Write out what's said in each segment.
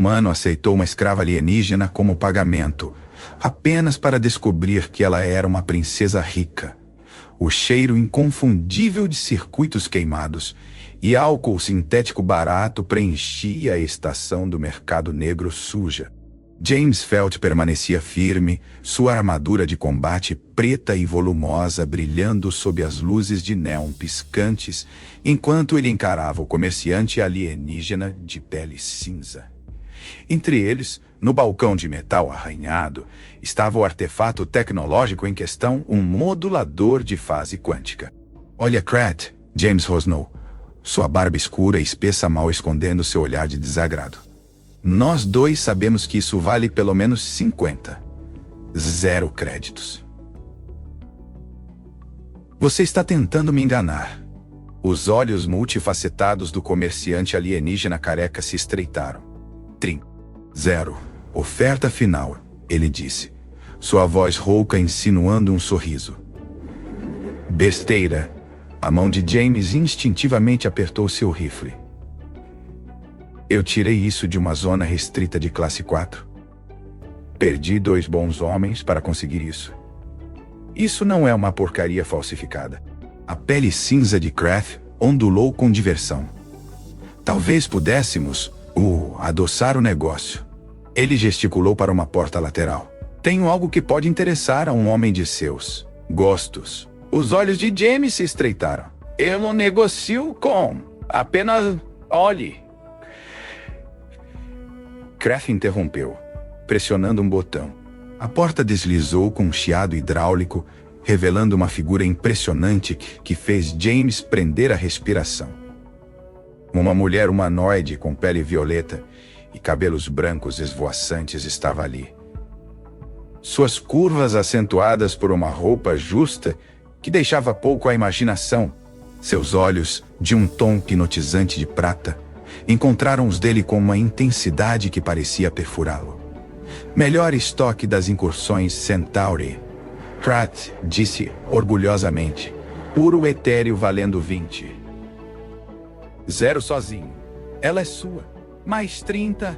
humano aceitou uma escrava alienígena como pagamento, apenas para descobrir que ela era uma princesa rica. O cheiro inconfundível de circuitos queimados e álcool sintético barato preenchia a estação do mercado negro suja. James Felt permanecia firme, sua armadura de combate preta e volumosa brilhando sob as luzes de néon piscantes, enquanto ele encarava o comerciante alienígena de pele cinza. Entre eles, no balcão de metal arranhado, estava o artefato tecnológico em questão, um modulador de fase quântica. "Olha, Krat", James rosnou, sua barba escura e espessa mal escondendo seu olhar de desagrado. "Nós dois sabemos que isso vale pelo menos 50. 0 créditos. Você está tentando me enganar." Os olhos multifacetados do comerciante alienígena careca se estreitaram. 0. Oferta final, ele disse, sua voz rouca insinuando um sorriso. "Besteira." A mão de James instintivamente apertou seu rifle. "Eu tirei isso de uma zona restrita de classe 4. Perdi 2 bons homens para conseguir isso. Isso não é uma porcaria falsificada." A pele cinza de Krath ondulou com diversão. "Talvez pudéssemos, adoçar o negócio." Ele gesticulou para uma porta lateral. "Tenho algo que pode interessar a um homem de seus gostos." Os olhos de James se estreitaram. "Eu não negocio com... apenas olhe." Krath interrompeu, pressionando um botão. A porta deslizou com um chiado hidráulico, revelando uma figura impressionante que fez James prender a respiração. Uma mulher humanoide com pele violeta e cabelos brancos esvoaçantes estava ali. Suas curvas acentuadas por uma roupa justa que deixava pouco à imaginação, seus olhos, de um tom hipnotizante de prata, encontraram os dele com uma intensidade que parecia perfurá-lo. "Melhor estoque das incursões Centauri", Pratt disse orgulhosamente. "Puro etéreo valendo 20. 0 sozinho. Ela é sua. Mais 30.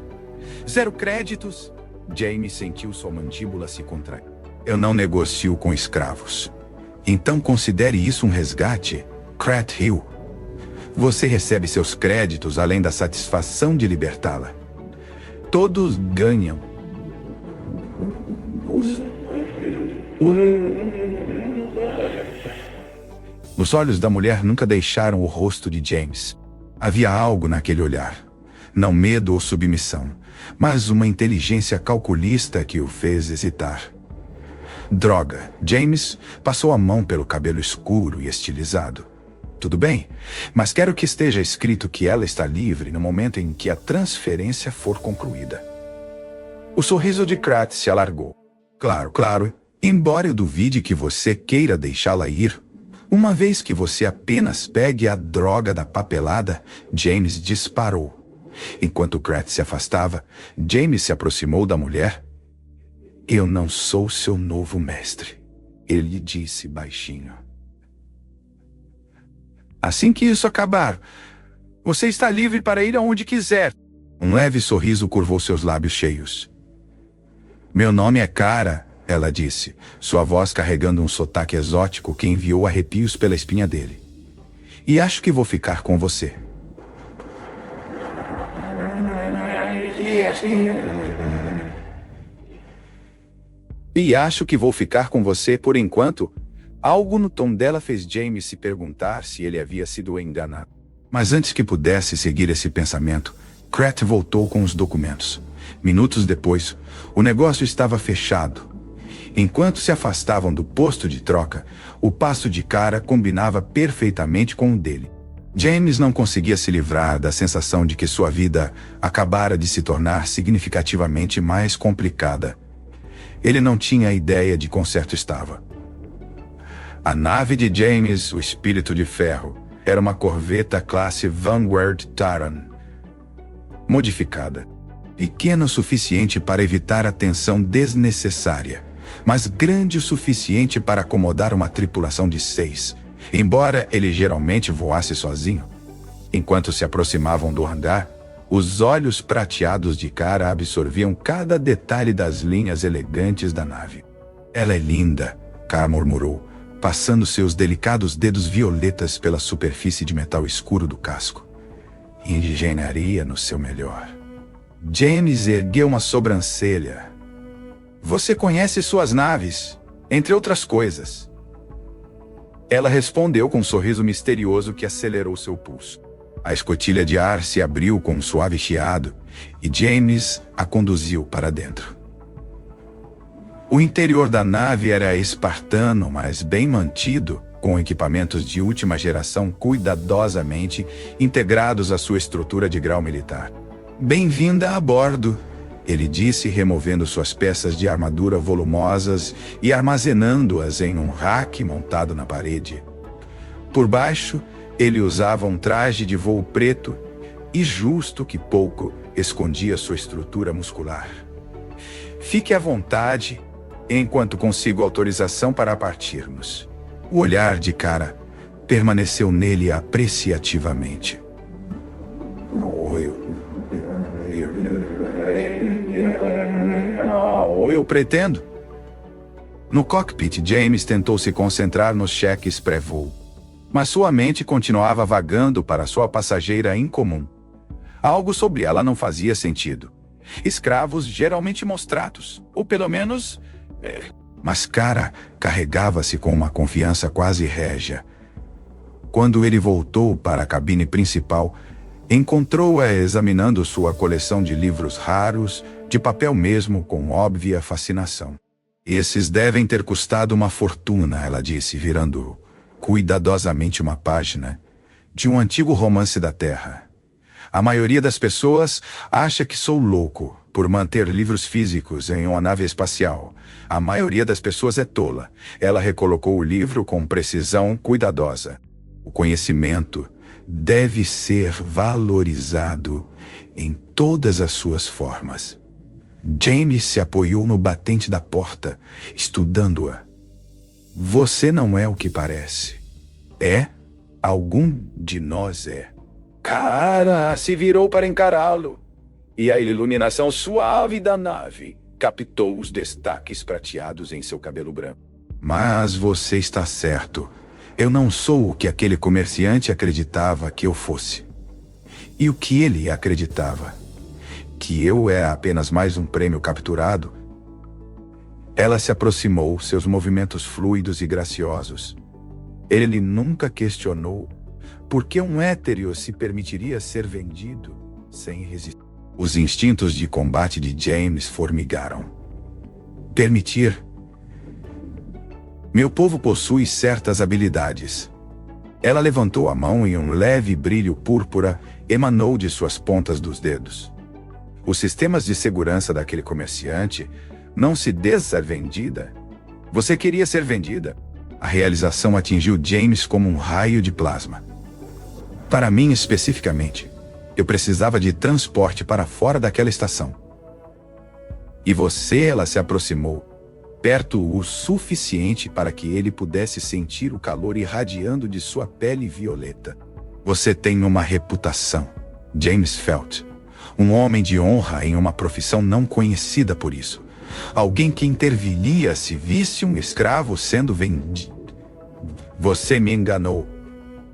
0 créditos." James sentiu sua mandíbula se contrair. "Eu não negocio com escravos." "Então considere isso um resgate", Krath riu. "Você recebe seus créditos além da satisfação de libertá-la. Todos ganham." Os olhos da mulher nunca deixaram o rosto de James. Havia algo naquele olhar. Não medo ou submissão, mas uma inteligência calculista que o fez hesitar. "Droga." James passou a mão pelo cabelo escuro e estilizado. "Tudo bem, mas quero que esteja escrito que ela está livre no momento em que a transferência for concluída." O sorriso de Kratt se alargou. Claro. Embora eu duvide que você queira deixá-la ir, uma vez que você apenas pegue a droga da papelada." James disparou. Enquanto Kratt se afastava, James se aproximou da mulher. "Eu não sou seu novo mestre," ele disse baixinho. "Assim que isso acabar, você está livre para ir aonde quiser." Um leve sorriso curvou seus lábios cheios. "Meu nome é Kara," ela disse, sua voz carregando um sotaque exótico que enviou arrepios pela espinha dele. "E acho que vou ficar com você." Por enquanto." Algo no tom dela fez James se perguntar se ele havia sido enganado. Mas antes que pudesse seguir esse pensamento, Kratt voltou com os documentos. Minutos depois, o negócio estava fechado. Enquanto se afastavam do posto de troca, o passo de Kara combinava perfeitamente com o dele. James não conseguia se livrar da sensação de que sua vida acabara de se tornar significativamente mais complicada. Ele não tinha ideia de quão certo estava. A nave de James, o Espírito de Ferro, era uma corveta classe Vanguard Taran, modificada. Pequena o suficiente para evitar a tensão desnecessária, mas grande o suficiente para acomodar uma tripulação de 6, embora ele geralmente voasse sozinho. Enquanto se aproximavam do hangar, Os olhos prateados de Kara absorviam cada detalhe das linhas elegantes da nave. Ela é linda, Kara murmurou, passando seus delicados dedos violetas pela superfície de metal escuro do casco. Engenharia no seu melhor. James ergueu uma sobrancelha. Você conhece suas naves, entre outras coisas. Ela respondeu com um sorriso misterioso que acelerou seu pulso. A escotilha de ar se abriu com um suave chiado e James a conduziu para dentro. O interior da nave era espartano, mas bem mantido, com equipamentos de última geração cuidadosamente integrados à sua estrutura de grau militar. Bem-vinda a bordo, ele disse, removendo suas peças de armadura volumosas e armazenando-as em um rack montado na parede. Por baixo, ele usava um traje de voo preto e justo que pouco escondia sua estrutura muscular. Fique à vontade enquanto consigo autorização para partirmos. O olhar de Kara permaneceu nele apreciativamente. Eu pretendo. No cockpit, James tentou se concentrar nos cheques pré-voo, mas sua mente continuava vagando para sua passageira incomum. Algo sobre ela não fazia sentido. Escravos geralmente mostrados, ou pelo menos... Mas Kara carregava-se com uma confiança quase régia. Quando ele voltou para a cabine principal, encontrou-a examinando sua coleção de livros raros, de papel mesmo, com óbvia fascinação. Esses devem ter custado uma fortuna, ela disse, virando cuidadosamente uma página de um antigo romance da Terra. A maioria das pessoas acha que sou louco por manter livros físicos em uma nave espacial. A maioria das pessoas é tola. Ela recolocou o livro com precisão cuidadosa. O conhecimento deve ser valorizado em todas as suas formas. James se apoiou no batente da porta, estudando-a. Você não é o que parece. É? Algum de nós é. Kara se virou para encará-lo, e a iluminação suave da nave captou os destaques prateados em seu cabelo branco. Mas você está certo. Eu não sou o que aquele comerciante acreditava que eu fosse. E o que ele acreditava? Que eu era apenas mais um prêmio capturado? Ela se aproximou, seus movimentos fluidos e graciosos. Ele nunca questionou por que um hétero se permitiria ser vendido sem resistir. Os instintos de combate de James formigaram. Permitir. Meu povo possui certas habilidades. Ela levantou a mão e um leve brilho púrpura emanou de suas pontas dos dedos. Os sistemas de segurança daquele comerciante não se ser vendida. Você queria ser vendida? A realização atingiu James como um raio de plasma. Para mim especificamente, eu precisava de transporte para fora daquela estação. E você, ela se aproximou, perto o suficiente para que ele pudesse sentir o calor irradiando de sua pele violeta. Você tem uma reputação, James Felt, um homem de honra em uma profissão não conhecida por isso. Alguém que interviria se visse um escravo sendo vendido. Você me enganou,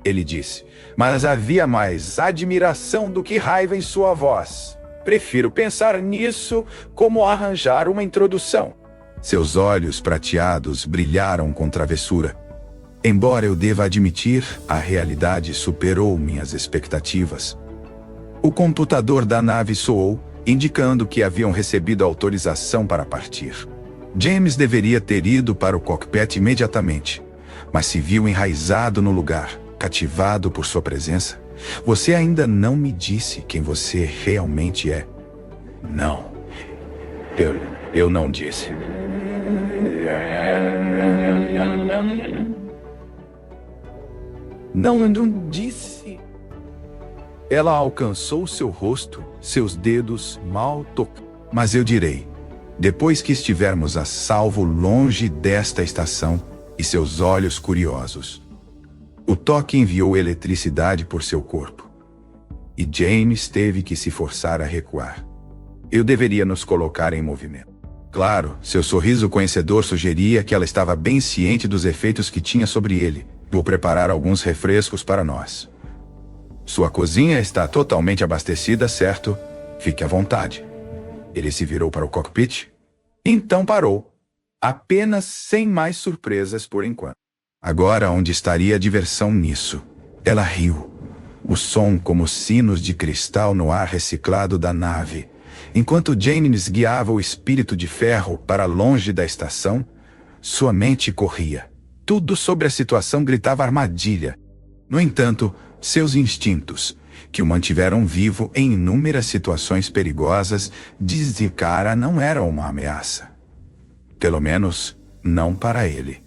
ele disse, mas havia mais admiração do que raiva em sua voz. Prefiro pensar nisso como arranjar uma introdução. Seus olhos prateados brilharam com travessura. Embora eu deva admitir, a realidade superou minhas expectativas. O computador da nave soou, indicando que haviam recebido autorização para partir. James deveria ter ido para o cockpit imediatamente, mas se viu enraizado no lugar, cativado por sua presença. Você ainda não me disse quem você realmente é. Não, eu não disse. Não disse. Ela alcançou seu rosto, seus dedos mal tocados. Mas eu direi, depois que estivermos a salvo longe desta estação e seus olhos curiosos. O toque enviou eletricidade por seu corpo. e James teve que se forçar a recuar. Eu deveria nos colocar em movimento. Claro, seu sorriso conhecedor sugeria que ela estava bem ciente dos efeitos que tinha sobre ele. Vou preparar alguns refrescos para nós. Sua cozinha está totalmente abastecida, certo? Fique à vontade. Ele se virou para o cockpit. Então parou. Apenas sem mais surpresas por enquanto. Agora, onde estaria a diversão nisso? Ela riu. O som como sinos de cristal no ar reciclado da nave. Enquanto James guiava o espírito de ferro para longe da estação, sua mente corria. Tudo sobre a situação gritava armadilha. No entanto, seus instintos, que o mantiveram vivo em inúmeras situações perigosas, diziam que cara não era uma ameaça. Pelo menos, não para ele.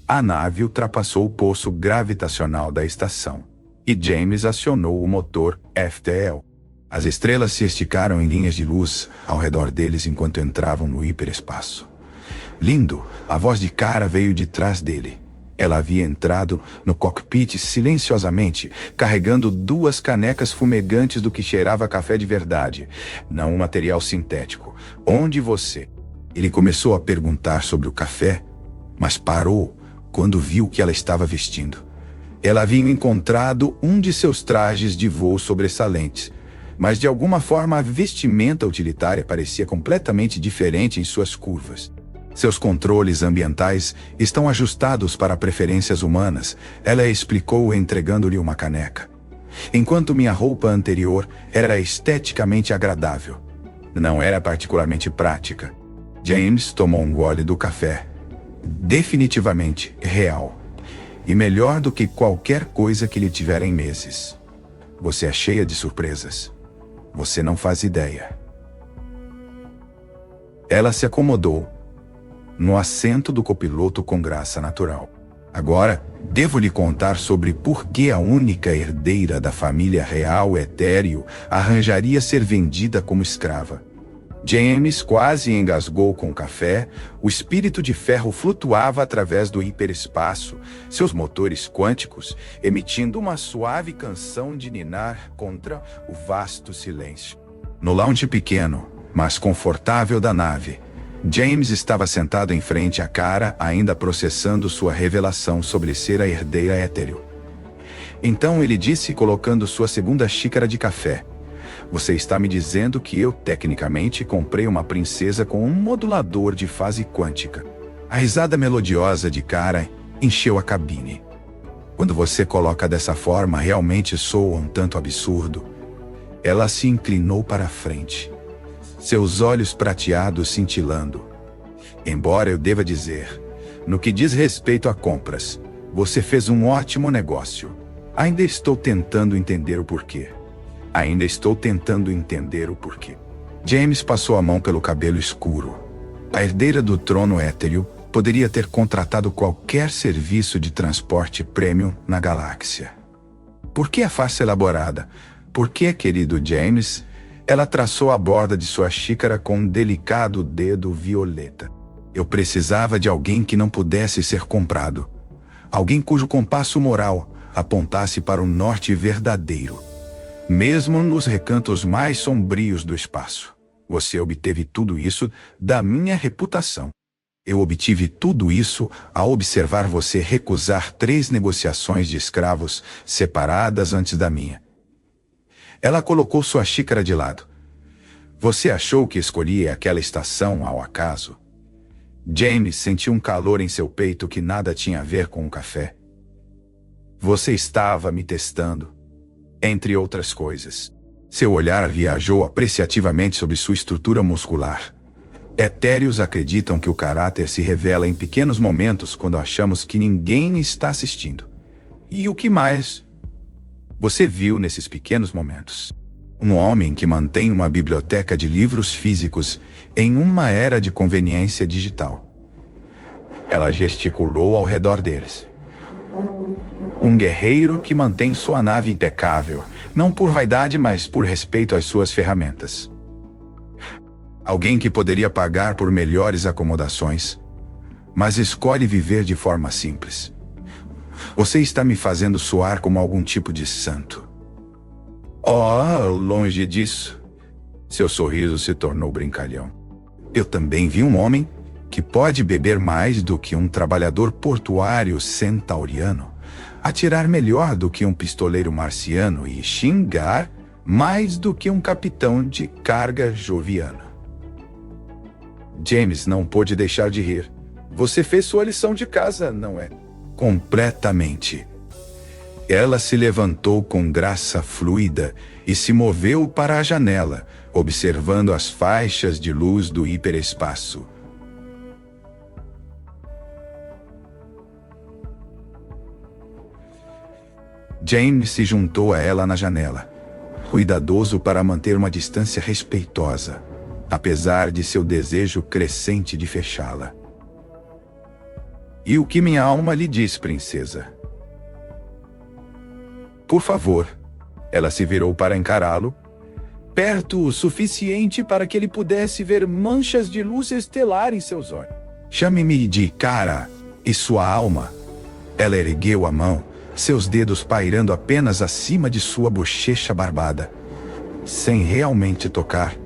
A nave ultrapassou o poço gravitacional da estação, e James acionou o motor FTL. As estrelas se esticaram em linhas de luz ao redor deles enquanto entravam no hiperespaço. Lindo, a voz de Kara veio de trás dele. Ela havia entrado no cockpit silenciosamente, carregando 2 canecas fumegantes do que cheirava a café de verdade, não um material sintético. Onde você? Ele começou a perguntar sobre o café, mas parou quando viu o que ela estava vestindo. Ela havia encontrado um de seus trajes de voo sobressalentes, mas de alguma forma a vestimenta utilitária parecia completamente diferente em suas curvas. Seus controles ambientais estão ajustados para preferências humanas, ela explicou entregando-lhe uma caneca. Enquanto minha roupa anterior era esteticamente agradável, não era particularmente prática. James tomou um gole do café. Definitivamente real. E melhor do que qualquer coisa que lhe tivera em meses. Você é cheia de surpresas. Você não faz ideia. Ela se acomodou no assento do copiloto com graça natural. Agora, devo lhe contar sobre por que a única herdeira da família real Etéreo arranjaria ser vendida como escrava. James quase engasgou com o café, o espírito de ferro flutuava através do hiperespaço, seus motores quânticos emitindo uma suave canção de ninar contra o vasto silêncio. No lounge pequeno, mas confortável da nave, James estava sentado em frente à Kara, ainda processando sua revelação sobre ser a herdeira Etéreo. Então ele disse, colocando sua segunda xícara de café: "Você está me dizendo que eu, tecnicamente, comprei uma princesa com um modulador de fase quântica." A risada melodiosa de Kara encheu a cabine. "Quando você coloca dessa forma, realmente soa um tanto absurdo." Ela se inclinou para a frente, seus olhos prateados cintilando. "Embora eu deva dizer, no que diz respeito a compras, você fez um ótimo negócio. Ainda estou tentando entender o porquê." James passou a mão pelo cabelo escuro. A herdeira do trono Etéreo poderia ter contratado qualquer serviço de transporte premium na galáxia. "Por que a farsa elaborada? Por que, querido James?" Ela traçou a borda de sua xícara com um delicado dedo violeta. "Eu precisava de alguém que não pudesse ser comprado. Alguém cujo compasso moral apontasse para o norte verdadeiro. Mesmo nos recantos mais sombrios do espaço. Você obteve tudo isso da minha reputação. Eu obtive tudo isso ao observar você recusar 3 negociações de escravos separadas antes da minha." Ela colocou sua xícara de lado. "Você achou que escolhi aquela estação ao acaso?" James sentiu um calor em seu peito que nada tinha a ver com o café. "Você estava me testando, entre outras coisas." Seu olhar viajou apreciativamente sobre sua estrutura muscular. Etéreos acreditam que o caráter se revela em pequenos momentos quando achamos que ninguém está assistindo. E o que mais você viu nesses pequenos momentos? Um homem que mantém uma biblioteca de livros físicos em uma era de conveniência digital. Ela gesticulou ao redor deles. Um guerreiro que mantém sua nave impecável, não por vaidade, mas por respeito às suas ferramentas. Alguém que poderia pagar por melhores acomodações, mas escolhe viver de forma simples. Você está me fazendo soar como algum tipo de santo. Oh, longe disso. Seu sorriso se tornou brincalhão. Eu também vi um homem que pode beber mais do que um trabalhador portuário centauriano, atirar melhor do que um pistoleiro marciano e xingar mais do que um capitão de carga joviano. James não pôde deixar de rir. Você fez sua lição de casa, não é? Completamente. Ela se levantou com graça fluida e se moveu para a janela, observando as faixas de luz do hiperespaço. James se juntou a ela na janela, cuidadoso para manter uma distância respeitosa, apesar de seu desejo crescente de fechá-la. E o que minha alma lhe diz, princesa? Por favor. Ela se virou para encará-lo, perto o suficiente para que ele pudesse ver manchas de luz estelar em seus olhos. Chame-me de cara e sua alma. Ela ergueu a mão, seus dedos pairando apenas acima de sua bochecha barbada, sem realmente tocar.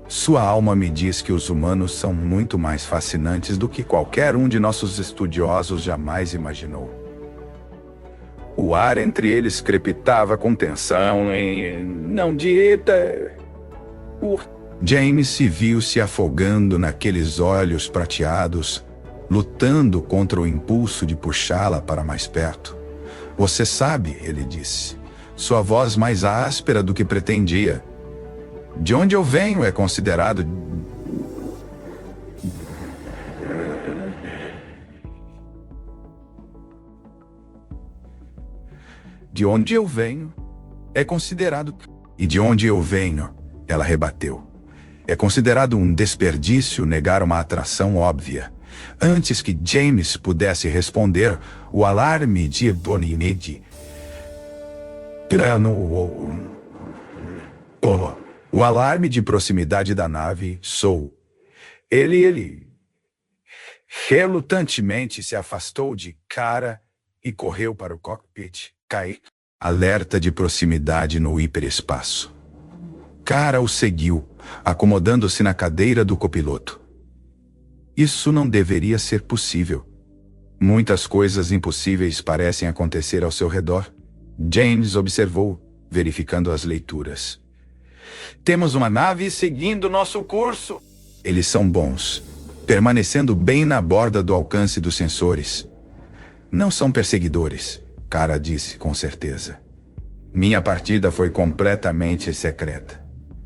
Sua alma me diz que os humanos são muito mais fascinantes do que qualquer um de nossos estudiosos jamais imaginou. O ar entre eles crepitava com tensão e não dieta. James se viu se afogando naqueles olhos prateados, lutando contra o impulso de puxá-la para mais perto. Você sabe, ele disse, sua voz mais áspera do que pretendia. De onde eu venho é considerado... De onde eu venho é considerado... E de onde eu venho, ela rebateu. É considerado um desperdício negar uma atração óbvia. Antes que James pudesse responder, o alarme de Bonimede... O alarme de proximidade da nave soou. Ele relutantemente se afastou de cara e correu para o cockpit. Alerta de proximidade no hiperespaço. Cara o seguiu, acomodando-se na cadeira do copiloto. Isso não deveria ser possível. Muitas coisas impossíveis parecem acontecer ao seu redor. James observou, verificando as leituras. Temos uma nave seguindo nosso curso. Eles são bons, permanecendo bem na borda do alcance dos sensores. Não são perseguidores. Cara disse com certeza. Minha partida foi completamente secreta.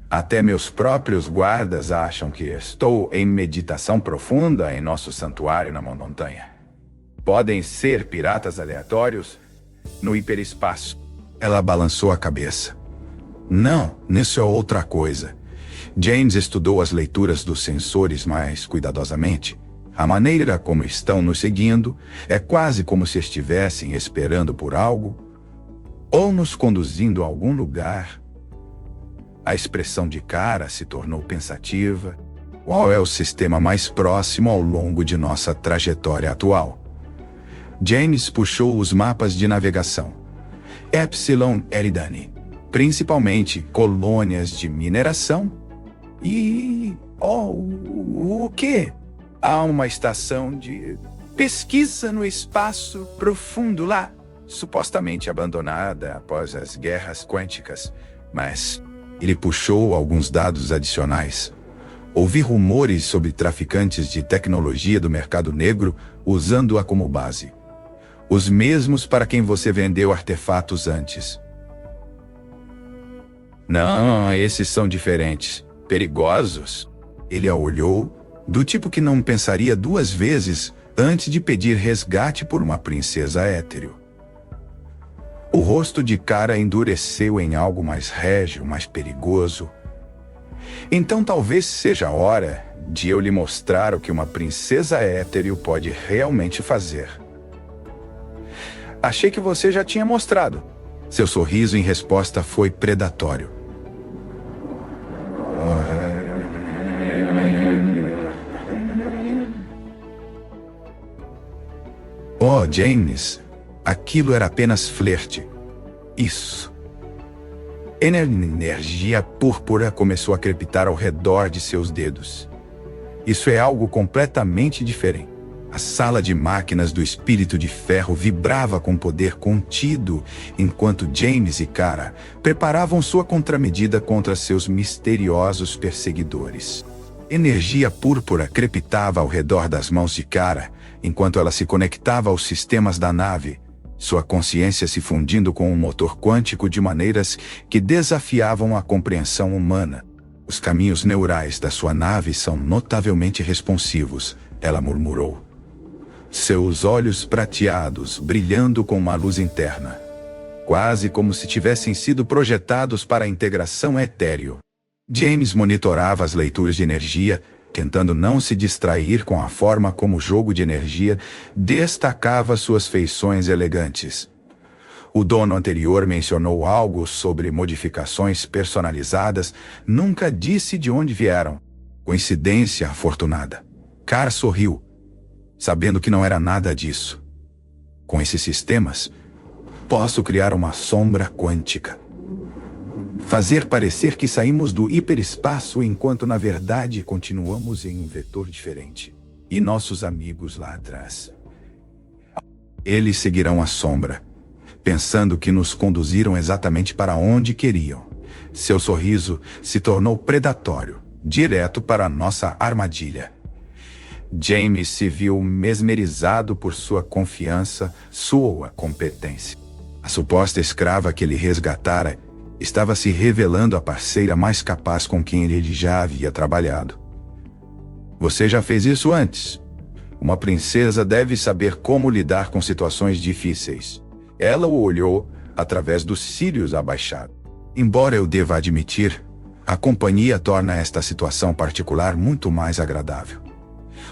Até meus próprios guardas acham que estou em meditação profunda em nosso santuário na montanha. Podem ser piratas aleatórios no hiperespaço. Ela balançou a cabeça. Não, isso é outra coisa. James estudou as leituras dos sensores mais cuidadosamente. A maneira como estão nos seguindo é quase como se estivessem esperando por algo ou nos conduzindo a algum lugar. A expressão de cara se tornou pensativa. Qual é o sistema mais próximo ao longo de nossa trajetória atual? James puxou os mapas de navegação. Epsilon Eridani, principalmente colônias de mineração. E... o quê? Há uma estação de pesquisa no espaço profundo lá, supostamente abandonada após as guerras quânticas, mas ele puxou alguns dados adicionais. Ouvi rumores sobre traficantes de tecnologia do mercado negro usando-a como base. Os mesmos para quem você vendeu artefatos antes. Não, esses são diferentes. Perigosos. Ele a olhou, do tipo que não pensaria duas vezes antes de pedir resgate por uma princesa hétero. O rosto de cara endureceu em algo mais régio, mais perigoso. Então talvez seja a hora de eu lhe mostrar o que uma princesa hétero pode realmente fazer. Achei que você já tinha mostrado. Seu sorriso em resposta foi predatório. Oh, James, aquilo era apenas flerte. Isso. Energia púrpura começou a crepitar ao redor de seus dedos. Isso é algo completamente diferente. A sala de máquinas do Espírito de Ferro vibrava com poder contido, enquanto James e Kara preparavam sua contramedida contra seus misteriosos perseguidores. Energia púrpura crepitava ao redor das mãos de Kara, enquanto ela se conectava aos sistemas da nave, sua consciência se fundindo com um motor quântico de maneiras que desafiavam a compreensão humana. Os caminhos neurais da sua nave são notavelmente responsivos, ela murmurou. Seus olhos prateados brilhando com uma luz interna, quase como se tivessem sido projetados para a integração etéreo. James monitorava as leituras de energia, tentando não se distrair com a forma como o jogo de energia destacava suas feições elegantes. O dono anterior mencionou algo sobre modificações personalizadas, nunca disse de onde vieram. Coincidência afortunada. Kara sorriu, sabendo que não era nada disso. Com esses sistemas, posso criar uma sombra quântica. Fazer parecer que saímos do hiperespaço enquanto na verdade continuamos em um vetor diferente. E nossos amigos lá atrás. Eles seguirão a sombra, pensando que nos conduziram exatamente para onde queriam. Seu sorriso se tornou predatório, direto para a nossa armadilha. James se viu mesmerizado por sua confiança, sua competência. A suposta escrava que ele resgatara estava se revelando a parceira mais capaz com quem ele já havia trabalhado. Você já fez isso antes. Uma princesa deve saber como lidar com situações difíceis. Ela o olhou através dos cílios abaixados. Embora eu deva admitir, a companhia torna esta situação particular muito mais agradável.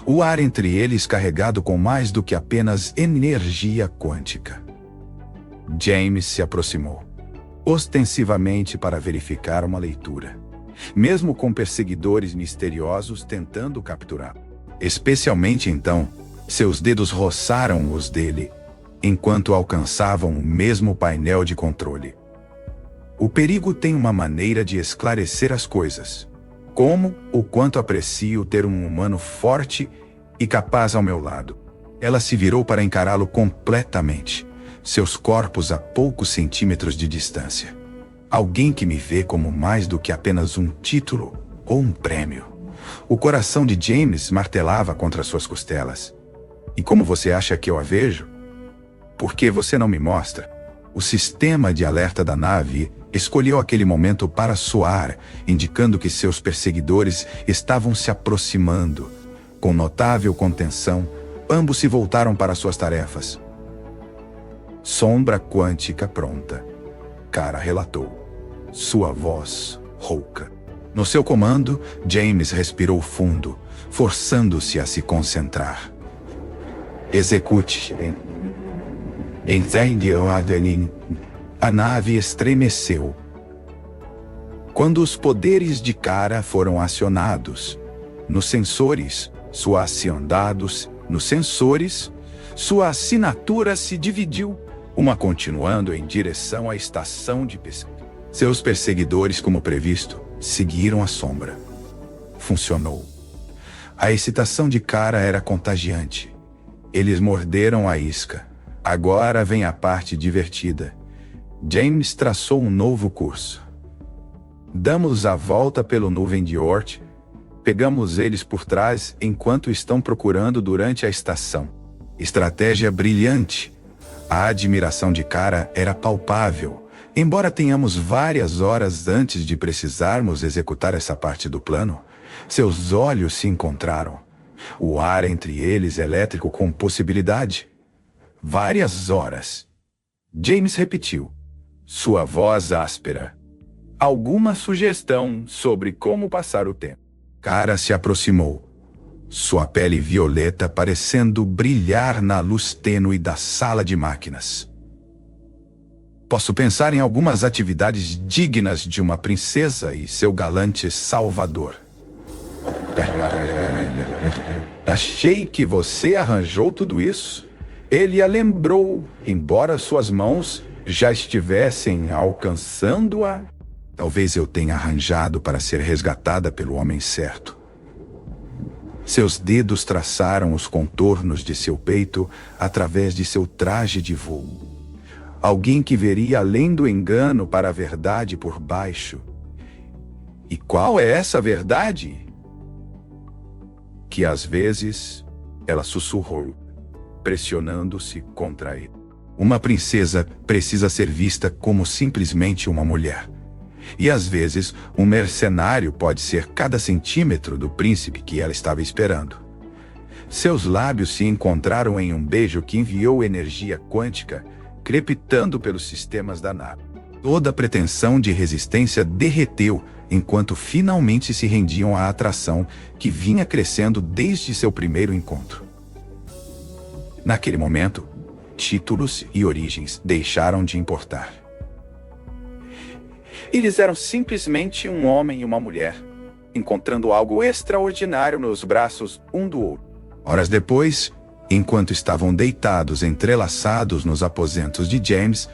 O ar entre eles carregado com mais do que apenas energia quântica. James se aproximou, ostensivamente para verificar uma leitura, mesmo com perseguidores misteriosos tentando capturá-lo. Especialmente então, seus dedos roçaram os dele, enquanto alcançavam o mesmo painel de controle. O perigo tem uma maneira de esclarecer as coisas. Como o quanto aprecio ter um humano forte e capaz ao meu lado. Ela se virou para encará-lo completamente, seus corpos a poucos centímetros de distância. Alguém que me vê como mais do que apenas um título ou um prêmio. O coração de James martelava contra suas costelas. E como você acha que eu a vejo? Por que você não me mostra? O sistema de alerta da nave escolheu aquele momento para soar, indicando que seus perseguidores estavam se aproximando. Com notável contenção, ambos se voltaram para suas tarefas. Sombra quântica pronta. Kara relatou, sua voz rouca. No seu comando, James respirou fundo, forçando-se a se concentrar. Execute. Entendeu, Adeline? A nave estremeceu. Quando os poderes de Kara foram acionados, nos sensores, sua assinatura se dividiu, uma continuando em direção à estação de pesquisa. Seus perseguidores, como previsto, seguiram a sombra. Funcionou. A excitação de Kara era contagiante. Eles morderam a isca. Agora vem a parte divertida. James traçou um novo curso. Damos a volta pelo nuvem de Oort. Pegamos eles por trás enquanto estão procurando durante a estação. Estratégia brilhante. A admiração de Kara era palpável. Embora tenhamos várias horas antes de precisarmos executar essa parte do plano, seus olhos se encontraram. O ar entre eles elétrico com possibilidade. Várias horas. James repetiu, sua voz áspera. Alguma sugestão sobre como passar o tempo? Kara se aproximou, sua pele violeta parecendo brilhar na luz tênue da sala de máquinas. Posso pensar em algumas atividades dignas de uma princesa e seu galante salvador. Achei que você arranjou tudo isso. Ele a lembrou, embora suas mãos já estivessem alcançando-a. Talvez eu tenha arranjado para ser resgatada pelo homem certo. Seus dedos traçaram os contornos de seu peito através de seu traje de voo. Alguém que veria além do engano para a verdade por baixo. E qual é essa verdade? Que às vezes ela sussurrou, pressionando-se contra ele. Uma princesa precisa ser vista como simplesmente uma mulher. E às vezes, um mercenário pode ser cada centímetro do príncipe que ela estava esperando. Seus lábios se encontraram em um beijo que enviou energia quântica, crepitando pelos sistemas da nave. Toda a pretensão de resistência derreteu enquanto finalmente se rendiam à atração que vinha crescendo desde seu primeiro encontro. Naquele momento, títulos e origens deixaram de importar. Eles eram simplesmente um homem e uma mulher, encontrando algo extraordinário nos braços um do outro. Horas depois, enquanto estavam deitados entrelaçados nos aposentos de James,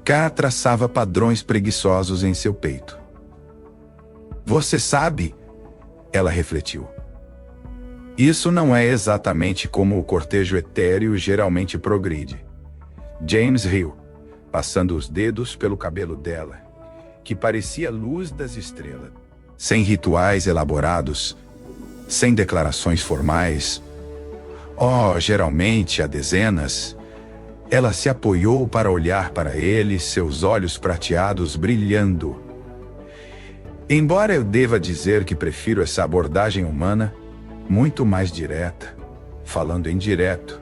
Ká traçava padrões preguiçosos em seu peito. Você sabe, ela refletiu. Isso não é exatamente como o cortejo etéreo geralmente progride. James riu, passando os dedos pelo cabelo dela, que parecia luz das estrelas. Sem rituais elaborados, sem declarações formais, geralmente há dezenas, ela se apoiou para olhar para ele, seus olhos prateados brilhando. Embora eu deva dizer que prefiro essa abordagem humana, muito mais direta, falando em direto,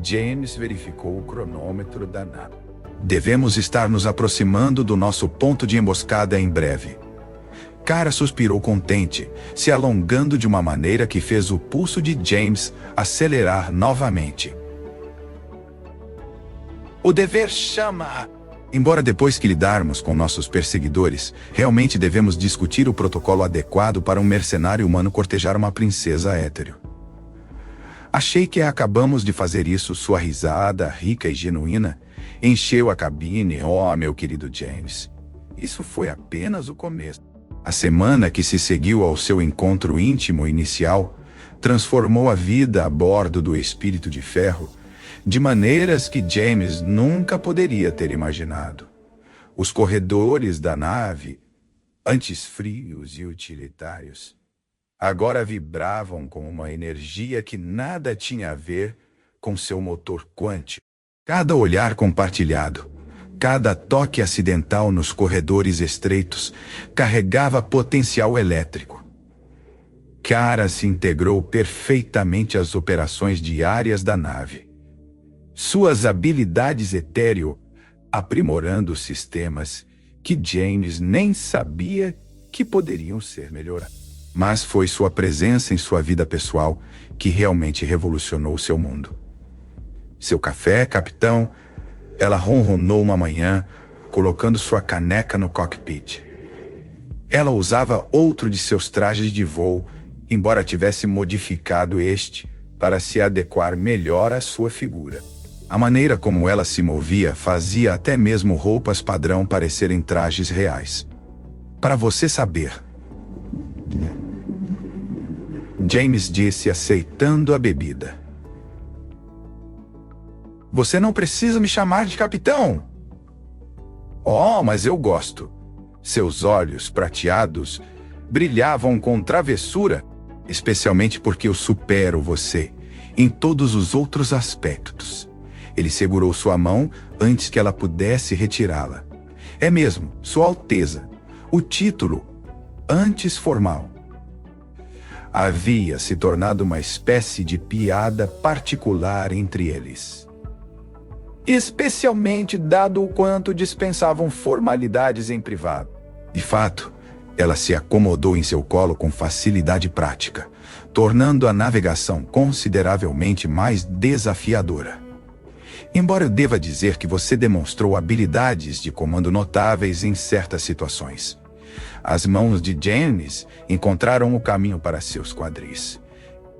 James verificou o cronômetro da nave. Devemos estar nos aproximando do nosso ponto de emboscada em breve. Cara suspirou contente, se alongando de uma maneira que fez o pulso de James acelerar novamente. O dever chama! Embora depois que lidarmos com nossos perseguidores, realmente devemos discutir o protocolo adequado para um mercenário humano cortejar uma princesa hétero. Achei que acabamos de fazer isso. Sua risada, rica e genuína, encheu a cabine. Meu querido James, isso foi apenas o começo. A semana que se seguiu ao seu encontro íntimo inicial transformou a vida a bordo do Espírito de Ferro de maneiras que James nunca poderia ter imaginado. Os corredores da nave, antes frios e utilitários, agora vibravam com uma energia que nada tinha a ver com seu motor quântico. Cada olhar compartilhado, cada toque acidental nos corredores estreitos, carregava potencial elétrico. Kara se integrou perfeitamente às operações diárias da nave. Suas habilidades etéreo, aprimorando sistemas que James nem sabia que poderiam ser melhorados. Mas foi sua presença em sua vida pessoal que realmente revolucionou seu mundo. Seu café, capitão, ela ronronou uma manhã, colocando sua caneca no cockpit. Ela usava outro de seus trajes de voo, embora tivesse modificado este para se adequar melhor à sua figura. A maneira como ela se movia fazia até mesmo roupas padrão parecerem trajes reais. Para você saber, James disse, aceitando a bebida. Você não precisa me chamar de capitão. Mas eu gosto. Seus olhos prateados brilhavam com travessura, especialmente porque eu supero você em todos os outros aspectos. Ele segurou sua mão antes que ela pudesse retirá-la. É mesmo, Sua Alteza. O título, antes formal, havia se tornado uma espécie de piada particular entre eles. Especialmente dado o quanto dispensavam formalidades em privado. De fato, ela se acomodou em seu colo com facilidade prática, tornando a navegação consideravelmente mais desafiadora. Embora eu deva dizer que você demonstrou habilidades de comando notáveis em certas situações, as mãos de James encontraram o caminho para seus quadris.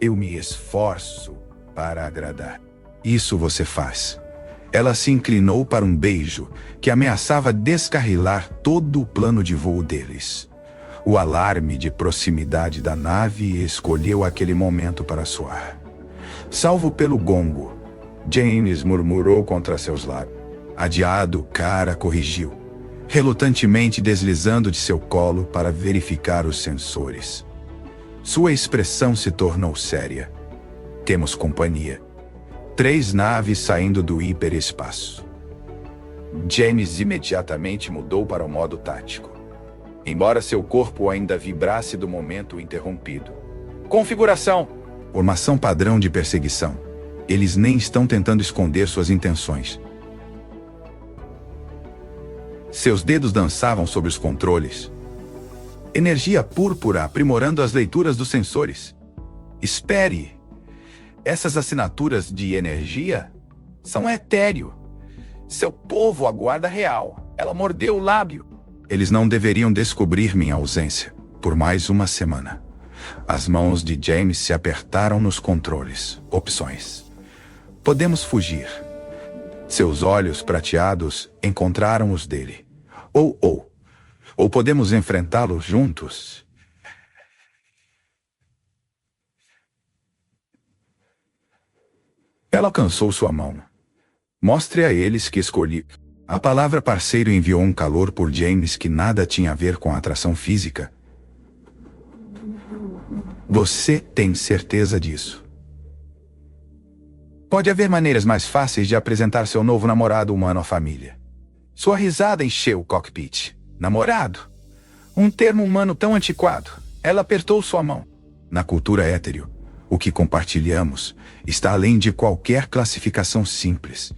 Eu me esforço para agradar. Isso você faz. Ela se inclinou para um beijo que ameaçava descarrilar todo o plano de voo deles. O alarme de proximidade da nave escolheu aquele momento para soar. Salvo pelo gongo, James murmurou contra seus lábios. Adiado, Kara corrigiu, relutantemente deslizando de seu colo para verificar os sensores. Sua expressão se tornou séria. Temos companhia. 3 naves saindo do hiperespaço. James imediatamente mudou para o modo tático, embora seu corpo ainda vibrasse do momento interrompido. Configuração. Formação padrão de perseguição. Eles nem estão tentando esconder suas intenções. Seus dedos dançavam sobre os controles. Energia púrpura aprimorando as leituras dos sensores. Espere! Essas assinaturas de energia são etéreo. Seu povo aguarda real. Ela mordeu o lábio. Eles não deveriam descobrir minha ausência por mais uma semana. As mãos de James se apertaram nos controles. Opções. Podemos fugir. Seus olhos prateados encontraram os dele. Ou podemos enfrentá-los juntos. Ela alcançou sua mão. Mostre a eles que escolhi. A palavra parceiro enviou um calor por James que nada tinha a ver com a atração física. Você tem certeza disso? Pode haver maneiras mais fáceis de apresentar seu novo namorado humano à família. Sua risada encheu o cockpit. Namorado? Um termo humano tão antiquado. Ela apertou sua mão. Na cultura hétero, o que compartilhamos está além de qualquer classificação simples.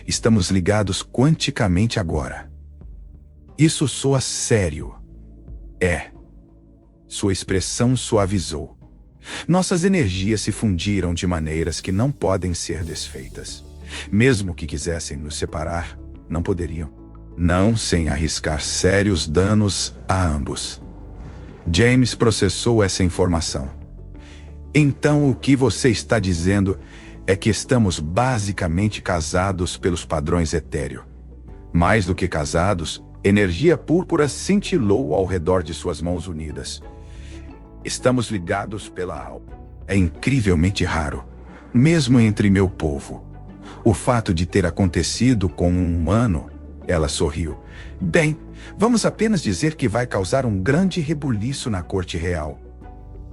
Estamos ligados quanticamente agora. Isso soa sério. É. Sua expressão suavizou. Nossas energias se fundiram de maneiras que não podem ser desfeitas. Mesmo que quisessem nos separar, não poderiam. Não sem arriscar sérios danos a ambos. James processou essa informação. Então o que você está dizendo é que estamos basicamente casados pelos padrões etéreo. Mais do que casados, energia púrpura cintilou ao redor de suas mãos unidas. Estamos ligados pela alma. É incrivelmente raro, mesmo entre meu povo. O fato de ter acontecido com um humano, ela sorriu. Bem, vamos apenas dizer que vai causar um grande rebuliço na corte real.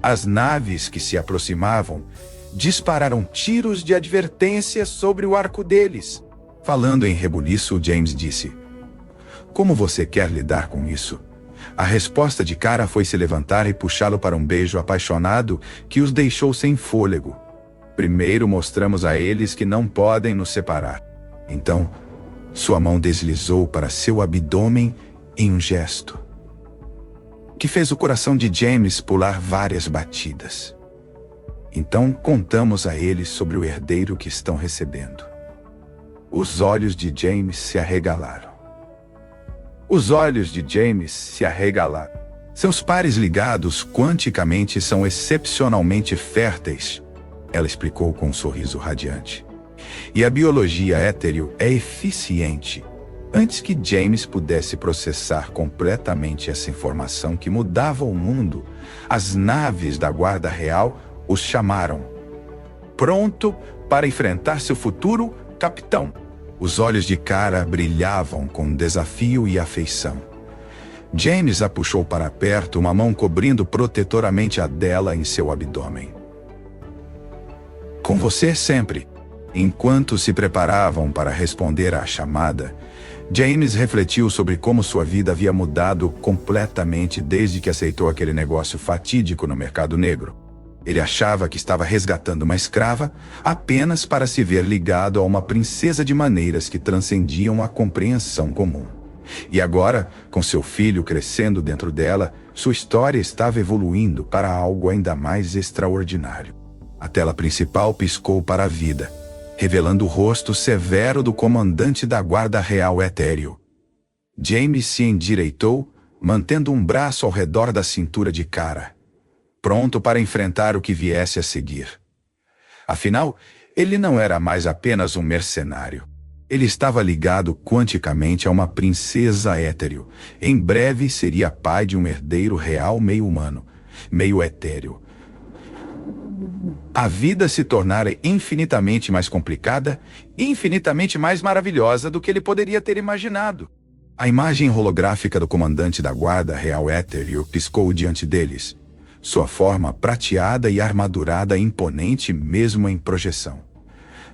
As naves que se aproximavam dispararam tiros de advertência sobre o arco deles. Falando em rebuliço, James disse: Como você quer lidar com isso? A resposta de Kara foi se levantar e puxá-lo para um beijo apaixonado que os deixou sem fôlego. Primeiro mostramos a eles que não podem nos separar. Então, sua mão deslizou para seu abdômen em um gesto que fez o coração de James pular várias batidas. Então contamos a eles sobre o herdeiro que estão recebendo. Os olhos de James se arregalaram. Os olhos de James se arregalaram. Seus pares ligados quanticamente são excepcionalmente férteis, ela explicou com um sorriso radiante. E a biologia hétero é eficiente. Antes que James pudesse processar completamente essa informação que mudava o mundo, as naves da Guarda Real os chamaram. Pronto para enfrentar seu futuro, capitão. Os olhos de Kara brilhavam com desafio e afeição. James a puxou para perto, uma mão cobrindo protetoramente a dela em seu abdômen. Com você sempre. Enquanto se preparavam para responder à chamada, James refletiu sobre como sua vida havia mudado completamente desde que aceitou aquele negócio fatídico no mercado negro. Ele achava que estava resgatando uma escrava apenas para se ver ligado a uma princesa de maneiras que transcendiam a compreensão comum. E agora, com seu filho crescendo dentro dela, sua história estava evoluindo para algo ainda mais extraordinário. A tela principal piscou para a vida, revelando o rosto severo do comandante da Guarda Real etéreo. James se endireitou, mantendo um braço ao redor da cintura de Kara, pronto para enfrentar o que viesse a seguir. Afinal, ele não era mais apenas um mercenário. Ele estava ligado quanticamente a uma princesa étero. Em breve seria pai de um herdeiro real meio humano, meio etéreo. A vida se tornara infinitamente mais complicada, infinitamente mais maravilhosa do que ele poderia ter imaginado. A imagem holográfica do comandante da guarda real étero piscou diante deles. Sua forma prateada e armadurada imponente mesmo em projeção.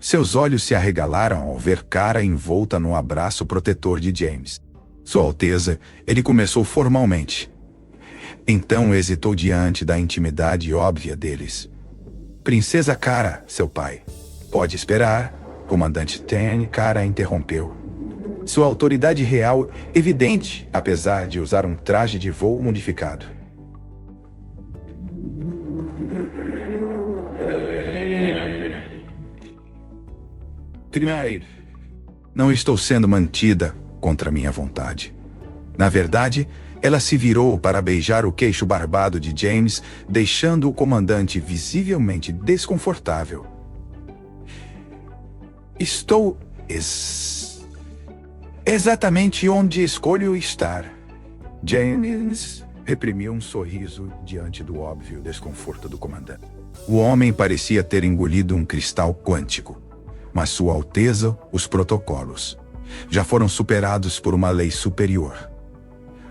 Seus olhos se arregalaram ao ver Kara envolta no abraço protetor de James. Sua Alteza, ele começou formalmente. Então hesitou diante da intimidade óbvia deles. Princesa Kara, seu pai. Pode esperar, comandante Ten. Kara interrompeu. Sua autoridade real evidente, apesar de usar um traje de voo modificado. Primeiro, não estou sendo mantida contra minha vontade. Na verdade, ela se virou para beijar o queixo barbado de James, deixando o comandante visivelmente desconfortável. Estou exatamente onde escolho estar. James reprimiu um sorriso diante do óbvio desconforto do comandante. O homem parecia ter engolido um cristal quântico. Mas Sua Alteza, os protocolos, já foram superados por uma lei superior.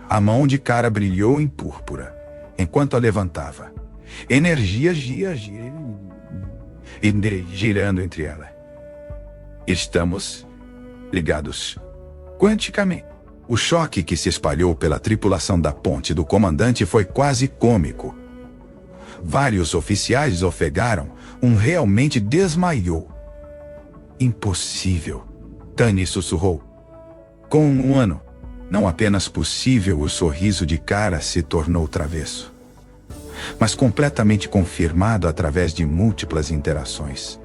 A mão de Kara brilhou em púrpura, enquanto a levantava. Energia girando entre ela. Estamos ligados quanticamente. O choque que se espalhou pela tripulação da ponte do comandante foi quase cômico. Vários oficiais ofegaram, um realmente desmaiou. Impossível, Tani sussurrou. Com um ano, não apenas possível, o sorriso de Kara se tornou travesso, mas completamente confirmado através de múltiplas interações.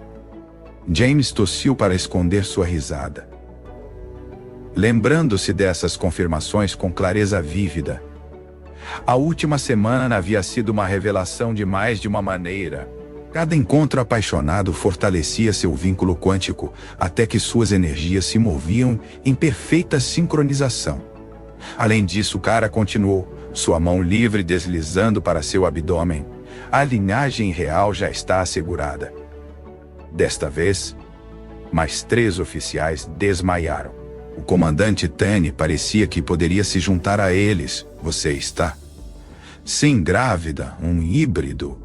James tossiu para esconder sua risada. Lembrando-se dessas confirmações com clareza vívida. A última semana havia sido uma revelação de mais de uma maneira. Cada encontro apaixonado fortalecia seu vínculo quântico, até que suas energias se moviam em perfeita sincronização. Além disso, Kara continuou, sua mão livre deslizando para seu abdômen. A linhagem real já está assegurada. Desta vez, mais 3 oficiais desmaiaram. O comandante Tani parecia que poderia se juntar a eles. Você está? Sim, grávida, um híbrido.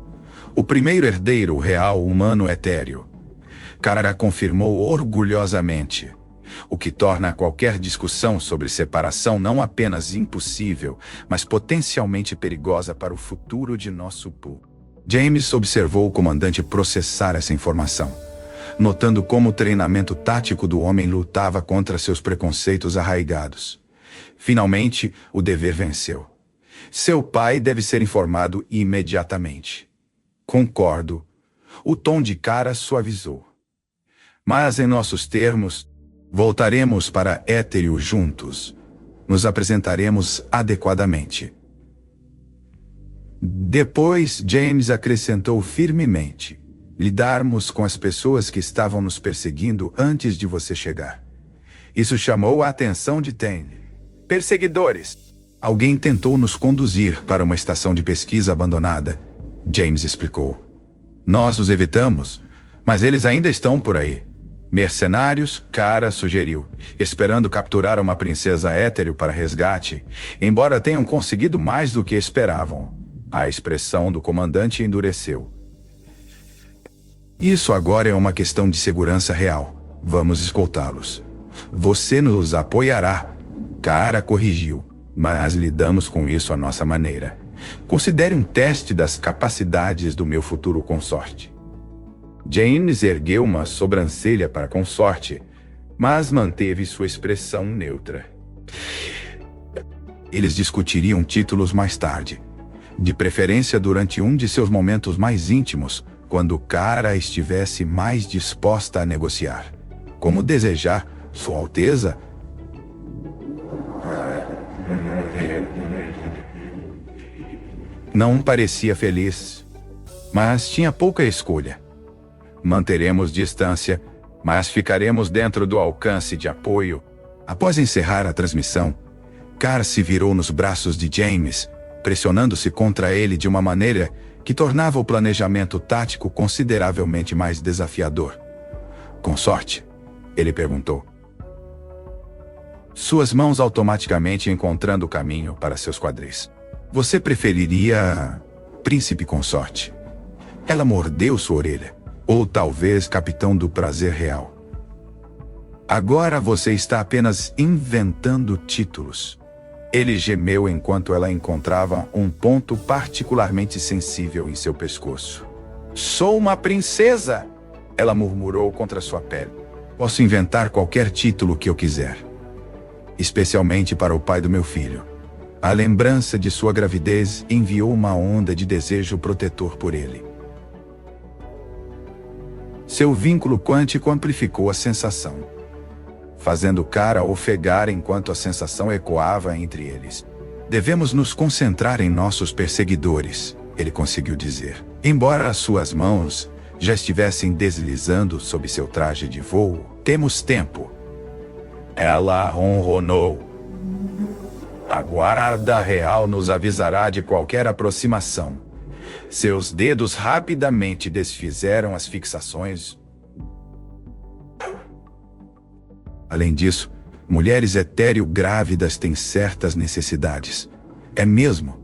O primeiro herdeiro real humano etéreo. Kara confirmou orgulhosamente, o que torna qualquer discussão sobre separação não apenas impossível, mas potencialmente perigosa para o futuro de nosso pool. James observou o comandante processar essa informação, notando como o treinamento tático do homem lutava contra seus preconceitos arraigados. Finalmente, o dever venceu. Seu pai deve ser informado imediatamente. Concordo. O tom de Kara suavizou. Mas em nossos termos, voltaremos para Étero juntos. Nos apresentaremos adequadamente. Depois, James acrescentou firmemente. Lidarmos com as pessoas que estavam nos perseguindo antes de você chegar. Isso chamou a atenção de Ten. Perseguidores! Alguém tentou nos conduzir para uma estação de pesquisa abandonada. James explicou. Nós os evitamos, mas eles ainda estão por aí. Mercenários, Kara sugeriu, esperando capturar uma princesa étero para resgate, embora tenham conseguido mais do que esperavam. A expressão do comandante endureceu. Isso agora é uma questão de segurança real. Vamos escoltá-los. Você nos apoiará. Kara corrigiu, mas lidamos com isso à nossa maneira. Considere um teste das capacidades do meu futuro consorte. James ergueu uma sobrancelha para consorte, mas manteve sua expressão neutra. Eles discutiriam títulos mais tarde, de preferência durante um de seus momentos mais íntimos, quando Kara estivesse mais disposta a negociar. Como desejar, Sua Alteza? Não parecia feliz, mas tinha pouca escolha. Manteremos distância, mas ficaremos dentro do alcance de apoio. Após encerrar a transmissão, Kara se virou nos braços de James, pressionando-se contra ele de uma maneira que tornava o planejamento tático consideravelmente mais desafiador. Com sorte? Ele perguntou. Suas mãos automaticamente encontrando o caminho para seus quadris. Você preferiria príncipe consorte? Ela mordeu sua orelha. Ou talvez capitão do prazer real. Agora você está apenas inventando títulos. Ele gemeu enquanto ela encontrava um ponto particularmente sensível em seu pescoço. Sou uma princesa! Ela murmurou contra sua pele. Posso inventar qualquer título que eu quiser. Especialmente para o pai do meu filho. A lembrança de sua gravidez enviou uma onda de desejo protetor por ele. Seu vínculo quântico amplificou a sensação, fazendo Kara ofegar enquanto a sensação ecoava entre eles. Devemos nos concentrar em nossos perseguidores, ele conseguiu dizer. Embora as suas mãos já estivessem deslizando sob seu traje de voo, temos tempo. Ela ronronou. A guarda real nos avisará de qualquer aproximação. Seus dedos rapidamente desfizeram as fixações. Além disso, mulheres etéreo grávidas têm certas necessidades. É mesmo?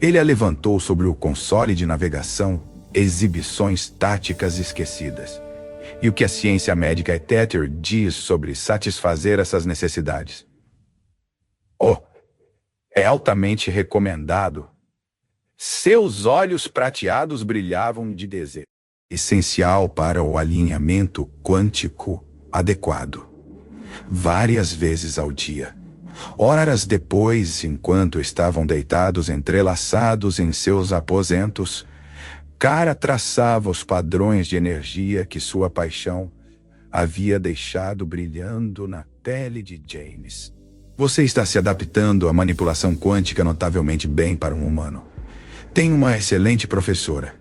Ele a levantou sobre o console de navegação, exibições táticas esquecidas. E o que a ciência médica etéreo diz sobre satisfazer essas necessidades? É altamente recomendado. Seus olhos prateados brilhavam de desejo. Essencial para o alinhamento quântico adequado. Várias vezes ao dia. Horas depois, enquanto estavam deitados entrelaçados em seus aposentos, Kara traçava os padrões de energia que sua paixão havia deixado brilhando na pele de James. Você está se adaptando à manipulação quântica notavelmente bem para um humano. Tem uma excelente professora.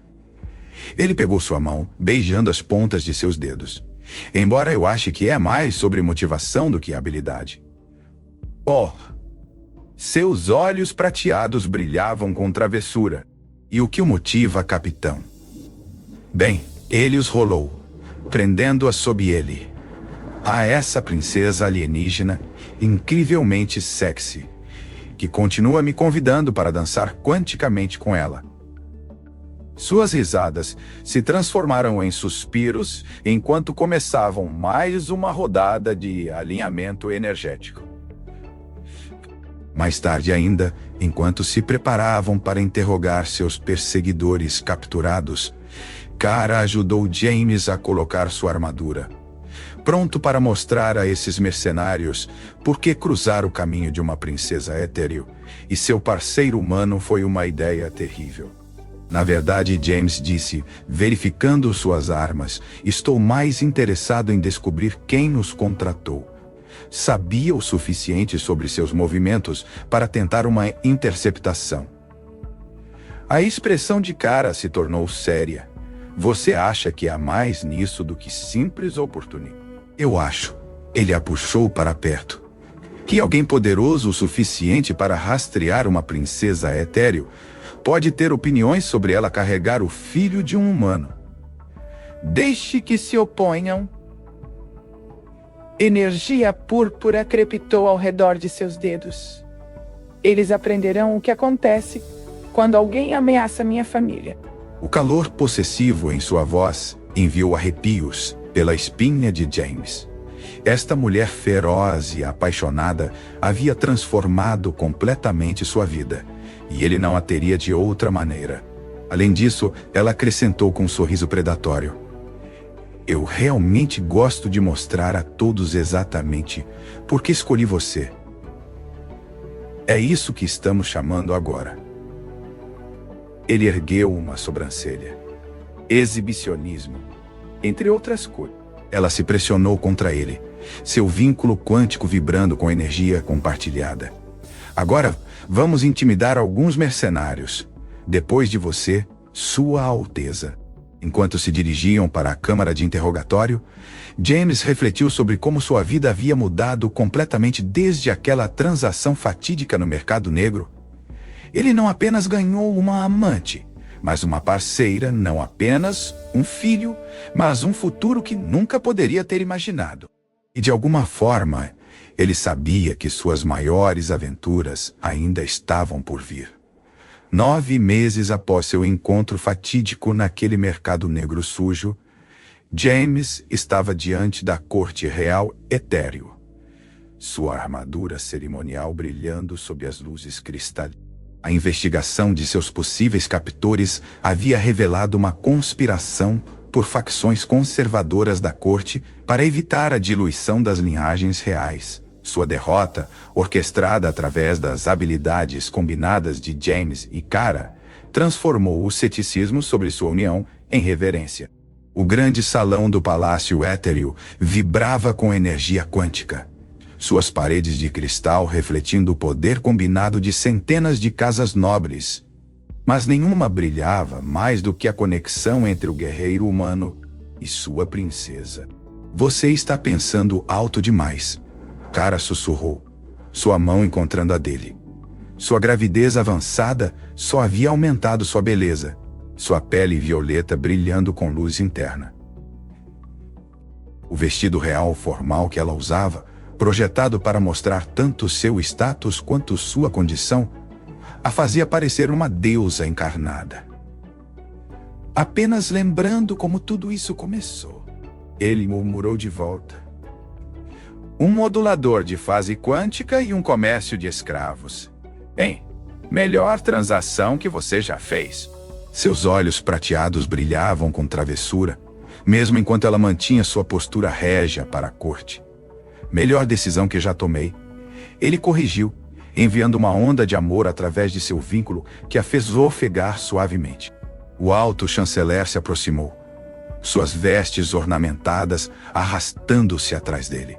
Ele pegou sua mão, beijando as pontas de seus dedos. Embora eu ache que é mais sobre motivação do que habilidade. Seus olhos prateados brilhavam com travessura. E o que o motiva, capitão? Bem, ele os rolou, prendendo-a sob ele. Essa princesa alienígena, incrivelmente sexy, que continua me convidando para dançar quanticamente com ela. Suas risadas se transformaram em suspiros enquanto começavam mais uma rodada de alinhamento energético. Mais tarde ainda, enquanto se preparavam para interrogar seus perseguidores capturados, Kara ajudou James a colocar sua armadura, pronto para mostrar a esses mercenários por que cruzar o caminho de uma princesa etéreo e seu parceiro humano foi uma ideia terrível. Na verdade, James disse, verificando suas armas, estou mais interessado em descobrir quem nos contratou. Sabia o suficiente sobre seus movimentos para tentar uma interceptação. A expressão de Kara se tornou séria. Você acha que há mais nisso do que simples oportunismo? Eu acho. Ele a puxou para perto. Que alguém poderoso o suficiente para rastrear uma princesa etéreo pode ter opiniões sobre ela carregar o filho de um humano. Deixe que se oponham. Energia púrpura crepitou ao redor de seus dedos. Eles aprenderão o que acontece quando alguém ameaça minha família. O calor possessivo em sua voz enviou arrepios pela espinha de James. Esta mulher feroz e apaixonada havia transformado completamente sua vida, e ele não a teria de outra maneira. Além disso, ela acrescentou com um sorriso predatório. Eu realmente gosto de mostrar a todos exatamente por que escolhi você. É isso que estamos chamando agora. Ele ergueu uma sobrancelha. Exibicionismo, entre outras coisas. Ela se pressionou contra ele, seu vínculo quântico vibrando com energia compartilhada. Agora, vamos intimidar alguns mercenários. Depois de você, Sua Alteza. Enquanto se dirigiam para a câmara de interrogatório, James refletiu sobre como sua vida havia mudado completamente desde aquela transação fatídica no mercado negro. Ele não apenas ganhou uma amante, mas uma parceira, não apenas um filho, mas um futuro que nunca poderia ter imaginado. E de alguma forma, ele sabia que suas maiores aventuras ainda estavam por vir. 9 meses após seu encontro fatídico naquele mercado negro sujo, James estava diante da corte real etéreo, sua armadura cerimonial brilhando sob as luzes cristalinas. A investigação de seus possíveis captores havia revelado uma conspiração por facções conservadoras da corte para evitar a diluição das linhagens reais. Sua derrota, orquestrada através das habilidades combinadas de James e Kara, transformou o ceticismo sobre sua união em reverência. O grande salão do Palácio Étereo vibrava com energia quântica, suas paredes de cristal refletindo o poder combinado de centenas de casas nobres. Mas nenhuma brilhava mais do que a conexão entre o guerreiro humano e sua princesa. "Você está pensando alto demais", Kara sussurrou, sua mão encontrando a dele. Sua gravidez avançada só havia aumentado sua beleza, sua pele violeta brilhando com luz interna. O vestido real formal que ela usava, projetado para mostrar tanto seu status quanto sua condição, a fazia parecer uma deusa encarnada. "Apenas lembrando como tudo isso começou", ele murmurou de volta. "Um modulador de fase quântica e um comércio de escravos. Bem, melhor transação que você já fez." Seus olhos prateados brilhavam com travessura, mesmo enquanto ela mantinha sua postura régia para a corte. "Melhor decisão que já tomei." Ele corrigiu, enviando uma onda de amor através de seu vínculo que a fez ofegar suavemente. O alto chanceler se aproximou, suas vestes ornamentadas arrastando-se atrás dele.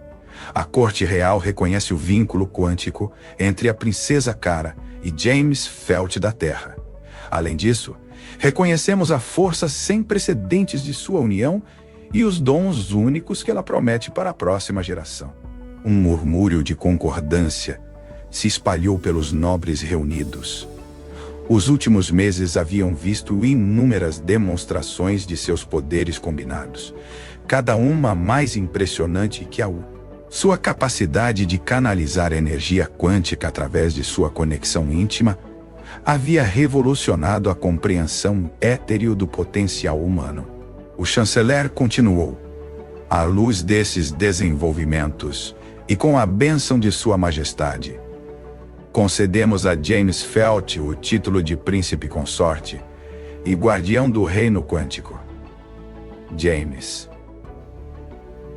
A corte real reconhece o vínculo quântico entre a princesa Kara e James Felt da Terra. Além disso, reconhecemos a força sem precedentes de sua união e os dons únicos que ela promete para a próxima geração. Um murmúrio de concordância se espalhou pelos nobres reunidos. Os últimos meses haviam visto inúmeras demonstrações de seus poderes combinados, cada uma mais impressionante que a outra. Sua capacidade de canalizar energia quântica através de sua conexão íntima havia revolucionado a compreensão étereo do potencial humano. O chanceler continuou: "À luz desses desenvolvimentos, e com a bênção de Sua Majestade, concedemos a James Felt o título de príncipe consorte e guardião do reino quântico." James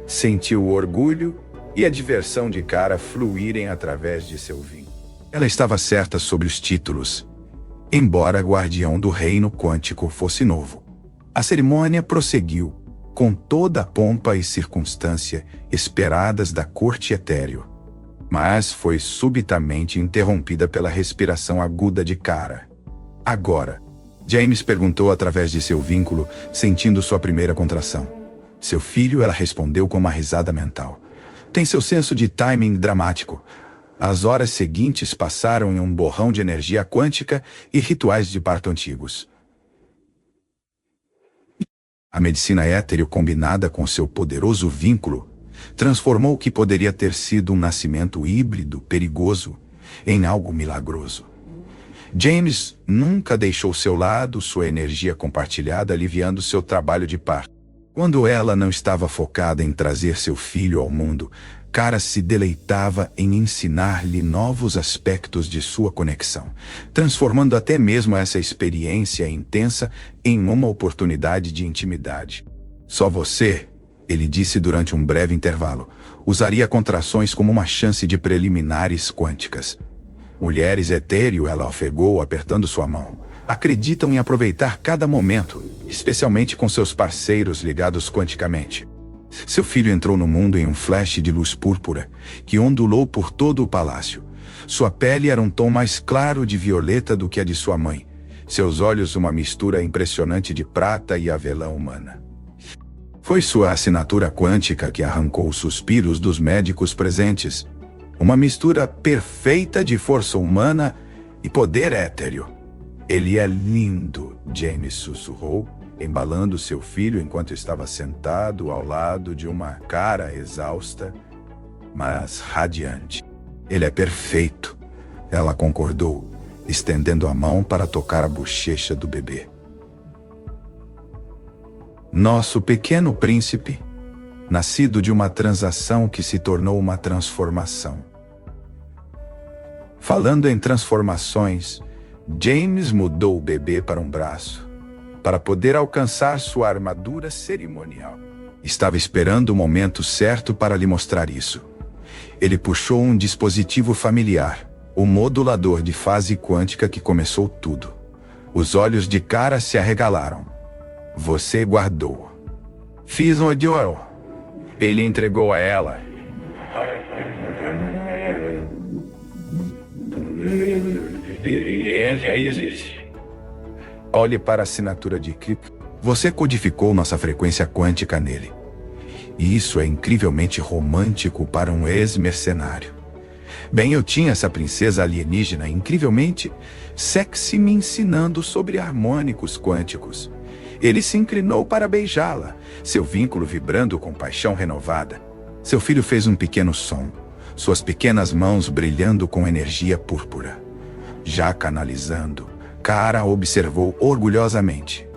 sentiu o orgulho e a diversão de Kara fluírem através de seu vinho. Ela estava certa sobre os títulos, embora guardião do reino quântico fosse novo. A cerimônia prosseguiu, com toda a pompa e circunstância esperadas da corte etéreo, mas foi subitamente interrompida pela respiração aguda de Kara. "Agora", James perguntou através de seu vínculo, sentindo sua primeira contração. "Seu filho?" ela respondeu com uma risada mental. "Tem seu senso de timing dramático." As horas seguintes passaram em um borrão de energia quântica e rituais de parto antigos. A medicina étereo combinada com seu poderoso vínculo transformou o que poderia ter sido um nascimento híbrido perigoso em algo milagroso. James nunca deixou seu lado, sua energia compartilhada aliviando seu trabalho de parto. Quando ela não estava focada em trazer seu filho ao mundo, Kara se deleitava em ensinar-lhe novos aspectos de sua conexão, transformando até mesmo essa experiência intensa em uma oportunidade de intimidade. "Só você", ele disse durante um breve intervalo, "usaria contrações como uma chance de preliminares quânticas." "Mulheres etéreo", ela ofegou, apertando sua mão, "acreditam em aproveitar cada momento, especialmente com seus parceiros ligados quanticamente." Seu filho entrou no mundo em um flash de luz púrpura, que ondulou por todo o palácio. Sua pele era um tom mais claro de violeta do que a de sua mãe, Seus olhos uma mistura impressionante de prata e avelã humana. Foi sua assinatura quântica que arrancou os suspiros dos médicos presentes. Uma mistura perfeita de força humana e poder étereo. Ele é lindo, James sussurrou, embalando seu filho enquanto estava sentado ao lado de uma cara exausta, mas radiante. Ele é perfeito, ela concordou, estendendo a mão para tocar a bochecha do bebê. Nosso pequeno príncipe, nascido de uma transação que se tornou uma transformação. Falando em transformações, James mudou o bebê para um braço, para poder alcançar sua armadura cerimonial. Estava esperando o momento certo para lhe mostrar isso. Ele puxou um dispositivo familiar, o modulador de fase quântica que começou tudo. Os olhos de Cara se arregalaram. Você guardou. Fiz um idiota. Ele entregou a ela. Olhe para a assinatura de Kip. Você codificou nossa frequência quântica nele. E isso é incrivelmente romântico para um ex-mercenário. Bem, eu tinha essa princesa alienígena incrivelmente sexy me ensinando sobre harmônicos quânticos. Ele se inclinou para beijá-la, seu vínculo vibrando com paixão renovada. Seu filho fez um pequeno som, suas pequenas mãos brilhando com energia púrpura. Já canalizando, Cara observou orgulhosamente.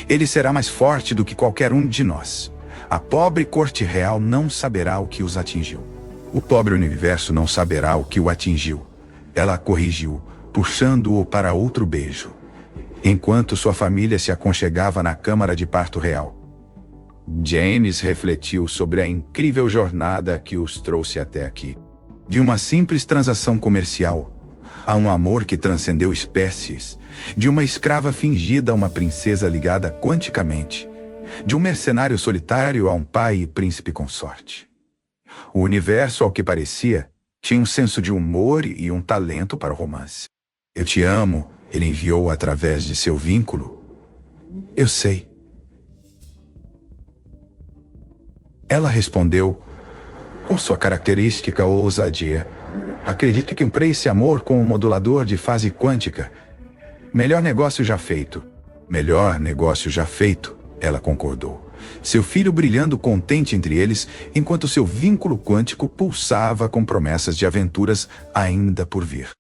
Ele será mais forte do que qualquer um de nós. A pobre corte real não saberá o que os atingiu. O pobre universo não saberá o que o atingiu. Ela corrigiu, puxando-o para outro beijo, enquanto sua família se aconchegava na câmara de parto real. James refletiu sobre a incrível jornada que os trouxe até aqui. De uma simples transação comercial, a um amor que transcendeu espécies, de uma escrava fingida a uma princesa ligada quanticamente, de um mercenário solitário a um pai e príncipe consorte. O universo, ao que parecia, tinha um senso de humor e um talento para o romance. Eu te amo, ele enviou através de seu vínculo. Eu sei. Ela respondeu, com sua característica ousadia. Acredito que comprei esse amor com um modulador de fase quântica. Melhor negócio já feito. Melhor negócio já feito, ela concordou. Seu filho brilhando contente entre eles, enquanto seu vínculo quântico pulsava com promessas de aventuras ainda por vir.